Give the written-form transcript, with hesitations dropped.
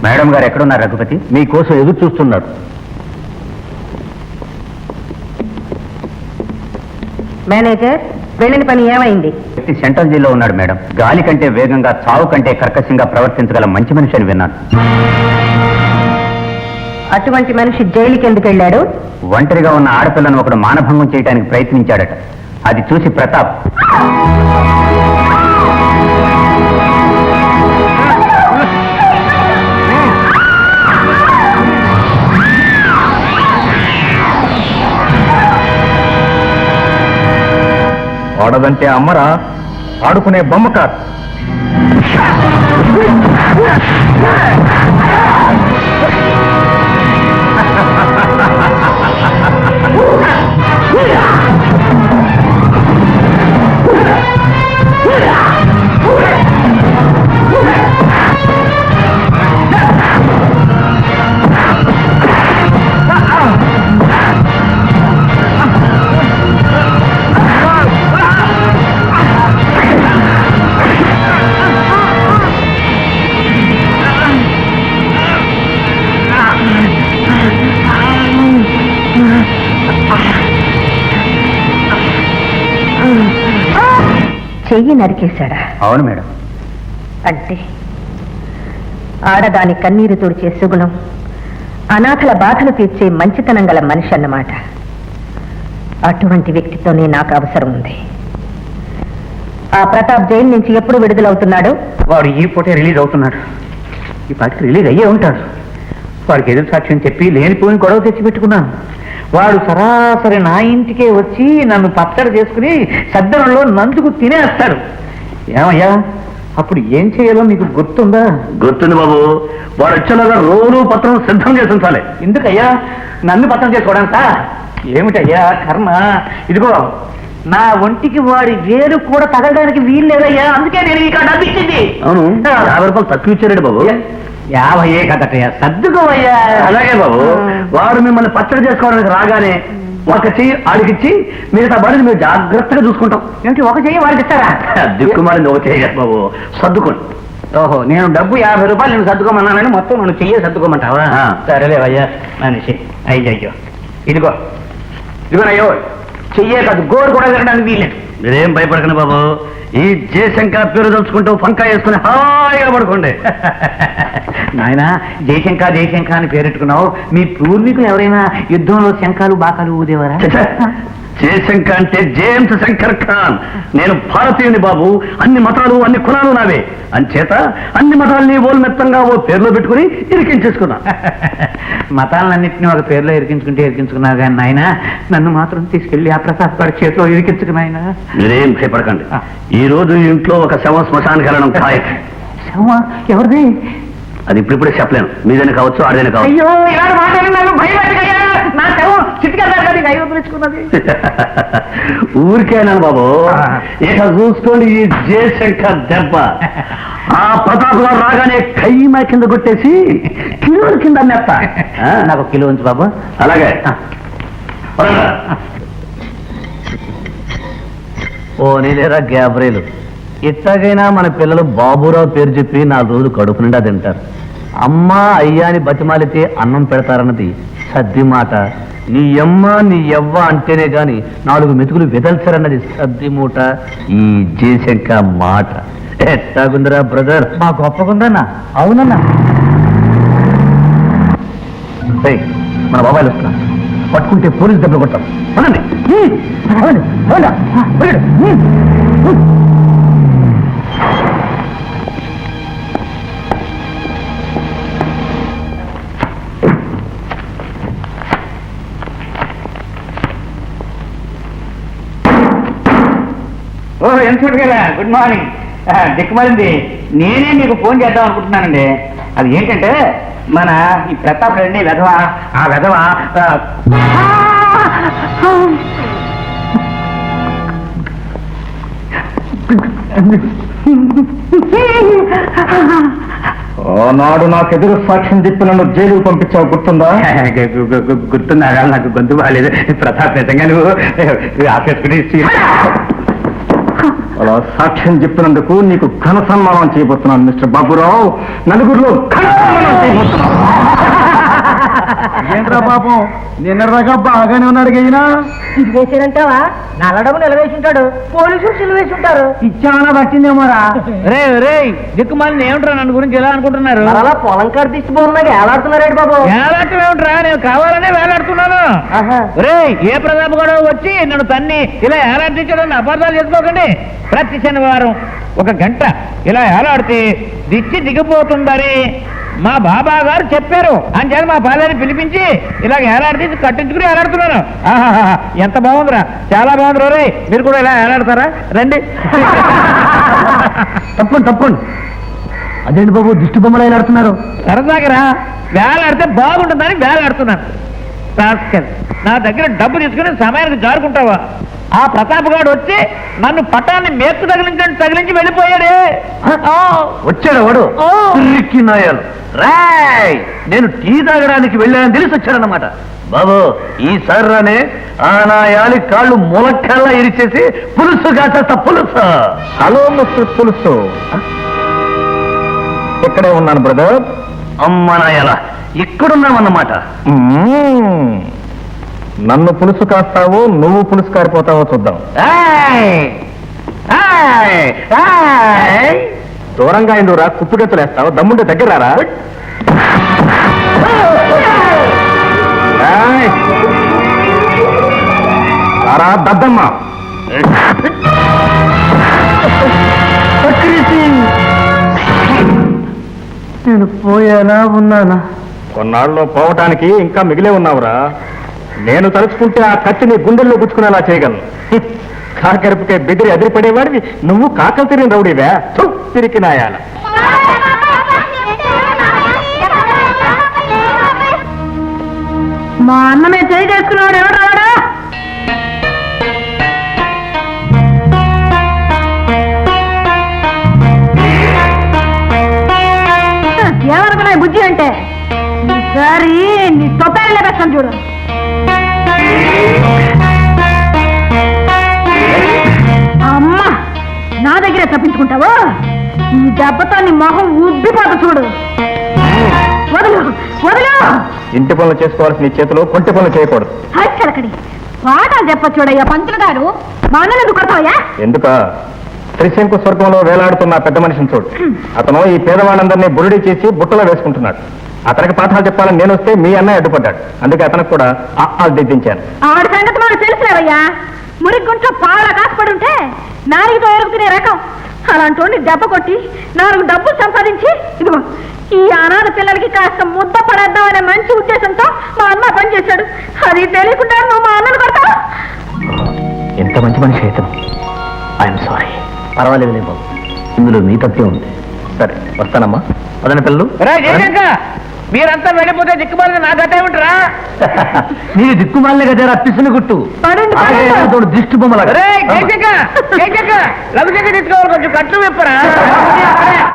Madam గారు ఎక్కడున్నారు రఘుపతి? మీకోసం ఎదురు చూస్తున్నారు. మేనేజర్, వెళ్ళిన పని ఏమైంది? సెంట్రల్ జైల్లో ఉన్నాడు మేడం. గాలి కంటే వేగంగా, చావు కంటే కర్కశంగా ప్రవర్తించగల మంచి మనిషి అని విన్నాను. అటువంటి మనిషి జైలుకి ఎందుకు వెళ్ళాడు? ఒంటరిగా ఉన్న ఆడపిల్లను ఒకడు మానభంగం చేయడానికి ప్రయత్నించాడట. అది చూసి ప్రతాప్ ఆడదంటే అమ్మరా, ఆడుకునే బొమ్మ కాదు. చెయ్యి నరికేశాడా? అవును మేడం. అంటే ఆడదాని కన్నీరు తుడిచే సుగుణం, అనాథల బాధలు తీర్చే మంచితనం గల మనిషి అన్నమాట. అటువంటి వ్యక్తితోనే నాకు అవసరం ఉంది. ఆ ప్రతాప్ జైలు నుంచి ఎప్పుడు విడుదలవుతున్నాడు? వాడు ఈ పూటే రిలీజ్ అవుతున్నాడు. ఈ పాటికి రిలీజ్ అయ్యే ఉంటాడు. వాడికి ఎదురు సాక్ష్యం చెప్పి లేనిపోయిన గొడవ తెచ్చిపెట్టుకున్నాను. వాడు సరాసరి నా ఇంటికే వచ్చి నన్ను పచ్చడి చేసుకుని సద్దనంలో నందుకు తినేస్తాడు. ఏమయ్యా, అప్పుడు ఏం చేయాలో మీకు గుర్తుందా? గుర్తుంది బాబు. వాడు వచ్చేలాగా రోజు పత్రం సిద్ధం చేసి ఉంచాలి. ఎందుకయ్యా నన్ను పత్రం చేసుకోవడానికి? ఏమిటయ్యా కర్మ? ఇదిగో, నా ఒంటికి వాడి వేలు కూడా తగలడానికి వీలు లేదయ్యా. అందుకే నేను ఇక్కడ డబ్బిచ్చింది. అవును, 50 రూపాయలు తక్కువ ఇచ్చాడు బాబు. 50 కదటయ్యా, సర్దుకోవయ్యా. అలాగే బాబు. వాడు మిమ్మల్ని పచ్చడి చేసుకోవడానికి రాగానే ఒక చెయ్యి ఆడికిచ్చి మిగతా బడిని మీరు జాగ్రత్తగా చూసుకుంటాం. ఏమిటి, ఒక చెయ్యి వాడికి ఇస్తారా? దిక్కుమాలింది ఒక చెయ్యి బాబు, సర్దుకోండి. ఓహో, నేను డబ్బు 50 రూపాయలు నేను సర్దుకోమన్నానని మొత్తం నన్ను చెయ్యి సర్దుకోమంటావా? సరేలేవయ్యా మనిషి. అయ్యయ్యో, ఇదిగో ఇదిగోనయ్యో, చెయ్యే కాదు గోరు కూడా తినడానికి వీల్లేదు. మీరేం భయపడకండి బాబు. ఈ జయశంకర్ పేరు తలుచుకుంటూ పంకాయ వేసుకుని హాయిగా పడుకోండి. నాయన, జయశంకర్ జయశంకర్ అని పేరెట్టుకున్నావు. మీ పూర్వీకులు ఎవరైనా యుద్ధంలో శంఖాలు బాకాలు ఊదేవారా? జయశంకర్ అంటే జేమ్స్ శంకర్ ఖాన్. నేను భారతీయుని బాబు. అన్ని మతాలు అన్ని కులాలు నావే. అంచేత అన్ని మతాలని ఓల్మెత్తంగా ఓ పేర్లో పెట్టుకుని ఇరికించేసుకున్నా. మతాలన్నింటినీ ఒక పేర్లో ఇరికించుకున్నావు కానీ నాయన, నన్ను మాత్రం తీసుకెళ్లి ఆ ప్రతాప్ గారి చేతిలో ఇరికించుకున్నాయన. మీరేం భయపడకండి. ఈ రోజు ఇంట్లో ఒక శవం శ్మశానికి వెళ్ళడం ఖాయం. శవమా? ఎవరిది? అది ఇప్పుడిప్పుడే చెప్పలేను. మీదైనా కావచ్చు, ఆడైనా కావచ్చు. అయ్యో, ఇలాంటి మాట్లాడి నాకు భయం వేయకయ్యా. నా శవం చిటికెళ్ళాలి, తెచ్చుకున్నది. ఊరికేనా బాబు? ఇక చూసుకోండి ఈ జయశంకర్ దెబ్బ. ఆ ప్రతాప్ గారు రాగానే కైమా కింద కొట్టేసి కిలో కింద మెత్త. నాకు 1 కిలో ఉంచు బాబు. అలాగే. ఓ నీలేరా గ్యాబ్రేలు, ఇట్లాగైనా మన పిల్లలు బాబురావు పేరు చెప్పి 4 రోజులు కడుపు నిండా తింటారు. అమ్మా అయ్యా అని బతిమాలితే అన్నం పెడతారన్నది సద్ది మాట. నీ అమ్మ నీ యవ్వ అంటేనే గాని 4 మెతుకులు వెదల్చారన్నది సద్ది మూట. ఈ జయశంక మాట ఎట్టాగుందిరా బ్రదర్? మా గొప్పగుందన్నా. అవునన్నా. మన బాబాయిలు వస్తున్నా. పట్టుకుంటే పోలీసు దెబ్బలు కొట్టాం. పదండి. ఓ ఎన్సూట్ కదా, గుడ్ మార్నింగ్. దిక్కుమాలింది, నేనే మీకు ఫోన్ చేద్దాం అనుకుంటున్నానండి. అది ఏంటంటే, మన ఈ ప్రతాప్ రెడ్డి వెధవ, ఆ వెధవ ఆనాడు నాకెదురు సాక్ష్యం చెప్పి నన్ను జైలుకు పంపించావు, గుర్తుందా? గుర్తుందా? నాకు గొంతు బాగాలేదు. ప్రతాప్ నిజంగా నువ్వు ఆఫీస్ అలా సాక్ష్యం చెప్పినందుకు నీకు ఘన సన్మానం చేయబోతున్నాను మిస్టర్ బాబురావు. నలుగురిలో ఘన సన్మానం చేయబోతున్నాను. ఏంట్రా పాపం నిన్నరగా బాగానే ఉన్నాడు గైనా ఇది వేసారంటావా? నల్లడము నిలవేసింటాడు, పోలీసులు సిలువేసింటారు. ఇచ్చామన్నా పట్టిందేమోరా. రే రే దిక్కుమాలిని ఏమిట్రా నన్ను గురించి ఎలా అనుకుంటున్నారు? అలా పొలం కాడ తీసిపోతున్నాగా ఏలాడుతున్నారేంటి బాబు? వేలాడటం ఏమిట్రా, నేను కావాలనే వేలాడుతున్నాను. రే ఏ ప్రతాప్ కూడా వచ్చి నన్ను తన్ని ఇలా ఏలాడించడం అపార్థాలు చేసుకోకండి. ప్రతి శనివారం 1 గంట ఇలా ఏలాడితే దిచ్చి దిగిపోతుందని మా బాబా గారు చెప్పారు. అంచేత మా పాలని పిలిపించి ఇలాగ ఏలాడితే కట్టించుకుని ఏలాడుతున్నాను. ఎంత బాగుందిరా, చాలా బాగుందిరా. రే మీరు కూడా ఇలా ఏలాడతారా? రండి. తప్పండి. అదేంటి బాబు దిష్టి బొమ్మలు ఏలాడుతున్నారు? సరదాగా వేలాడితే బాగుంటుందని వేలాడుతున్నాను. రాస్కెల్, నా దగ్గర డబ్బు తీసుకుని సమయానికి జారుకుంటావా? ఆ ప్రతాప్ గారు వచ్చి నన్ను పట్టాన్ని మేకు తగిలించి వెళ్ళిపోయాడే. వచ్చాడు వాడు నాయాలు. రాయ్ నేను టీ తాగడానికి వెళ్ళానని తెలిసి వచ్చాడనమాట. బాబు ఈసారి రానే ఆ నాయాలి కాళ్ళు ములక్కల్లా ఇరిచేసి పులుసు కాచేస్తా. పులుసు. హలో మిస్టర్ పులుసు, ఇక్కడే ఉన్నాను బ్రదర్. అమ్మ నాయాల ఇక్కడున్నామన్నమాట. నన్ను పులుసు కాస్తావో నువ్వు పులుసు కారిపోతావో చూద్దాం. దూరంగా ఎందుకురా, కుప్పిగెత్తులు వేస్తావు? దమ్ముంటే దగ్గర రారా. రారా దద్దమ్మ. నేను పోయానా ఉన్నానా? కొన్నాళ్ళలో పోవటానికి ఇంకా మిగిలే ఉన్నావురా. నేను తలుచుకుంటే ఆ కత్తిని గుండెల్లో గుచ్చుకునేలా చేయగలను. కాకరపుకే బెదిరి అదిరిపడేవాడివి నువ్వు కాకలు తిరిగిన రౌడీవే. తిరిగి నాయాల. మా అన్నమే చేయి చేసుకున్నాడు. ఎవడు రావడా? ఏమనుకున్నాయి బుద్ధి అంటే? ఈసారి నీ తొప్పాలే కష్టం చూడు. అమ్మా నా దగ్గరే తప్పించుకుంటావు? ఈ దెబ్బతో నీ మొహం ఉబ్బిపోత చూడు. వదులు వదులు. ఇంటి పనులు చేసుకోవాల్సిన చేతిలో కొంటి పనులు చేయకూడదు. హచ్చలకడి పాఠాలు చెప్పొచ్చుడయ్యా పంతులు గారు. మా అన్నను ఎందుకు కొడతావయ్యా? ఎందుక త్రిశంకు స్వర్గంలో వేలాడుతున్న పెద్ద మనిషిని చూడు. అతను ఈ పేదవాళ్ళందరినీ బురుడి చేసి బుట్టలో వేసుకుంటున్నాడు. అతనికి పాఠాలు చెప్పాలని నేను వస్తే మీ అన్నయ్య అడ్డుపడ్డాడు. అందుకే అతనికి కూడా దిద్దించాను. ఆవిడ సంగతి మనకు తెలుసులేవయ్యా. మురిగుంట్లో పావులా కాసుపడి ఉంటే నాలుగుతో ఎరుగుతునే రకం. అలాంటి దెబ్బ కొట్టి 4 డబ్బులు సంపాదించి ఇదిగో ఈ అనాథ పిల్లలకి కాస్త ముద్ద పడేద్దాం అనే మంచి ఉద్దేశంతో మా అన్న పనిచేశాడు. అది తెలియకుండా నువ్వు మా అన్నను కొడతావు? ఎంత మంచి మనిషి అయితే ఐఎమ్ సారీ. పర్వాలేదు బాబు, ఇందులో మీ తప్పే ఉంది. సరే వస్తానమ్మా. పదని పిల్లలు. మీరంతా వెళ్ళిపోతే దిక్కుమాలిన నా గత ఏమిటరా? నీ దిక్కుమాలిన గజారా పిసిన గుట్టు దిష్టి బొమ్మలాగా. రవిశంకర్ తీసుకోవాలి, కొంచెం కట్లు విప్పరా.